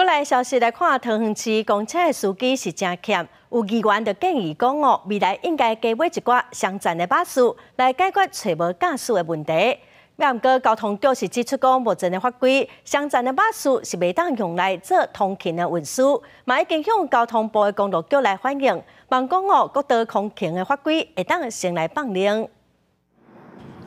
来消息来看，桃园市公车的司机是真欠，有议员就建议讲未来应该加买一寡商站的巴士来解决找无驾驶的问题。不过交通局是指出讲，目前的法规，商站的巴士是袂当用来做通勤的运输，嘛已经向交通部的公路局来反映，望讲各道通勤的法规会当先来放领。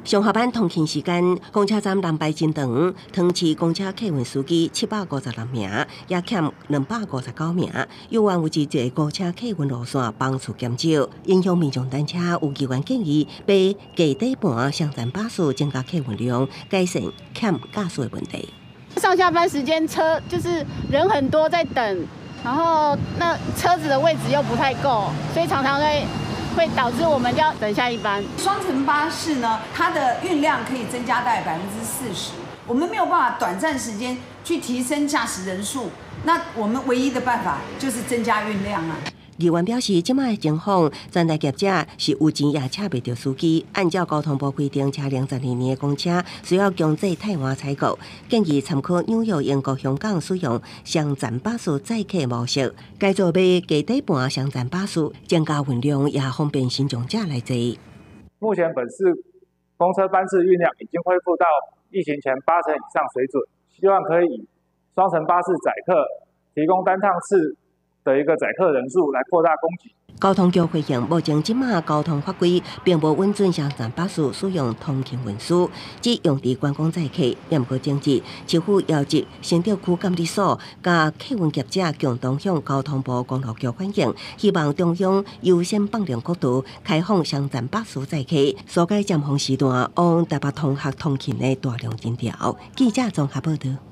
上下班通勤时间，公车站人排真长，桃园市公车客运司机756名，也欠259名。有缘有一个公车客运路线帮助减少，影响民众单车。有议员建议，俾价底盘商站巴士增加客运量，改善欠驾驶的问题。上下班时间车就是人很多在等，然后那车子的位置又不太够，所以常常会导致我们要等下一班。双层巴士呢，它的运量可以增加大概40%。我们没有办法短暂时间去提升驾驶人数，那我们唯一的办法就是增加运量啊。 议员表示，即卖的情况，全台业者是有钱也请袂到司机。按照交通部规定，车龄12年的公车需要强制汰换采购，建议参考纽约、英国、香港使用商站巴士载客模式，改做买价底盘商站巴士，增加运量也方便新众者来坐。目前本市公车班次运量已经恢复到疫情前80%以上水准，希望可以以双层巴士载客，提供单趟次 的一个载客人数来扩大供给。交通局回应，目前即马交通法规并无允准商站巴士使用通勤运输，只用伫观光载客。也毋过政治，市府要求新竹区监理所甲客运业者共同向交通部公路局反映，希望中央优先放量角度开放商站巴士载客，疏解尖峰时段往台北通学通勤的大量人潮。记者综合报道。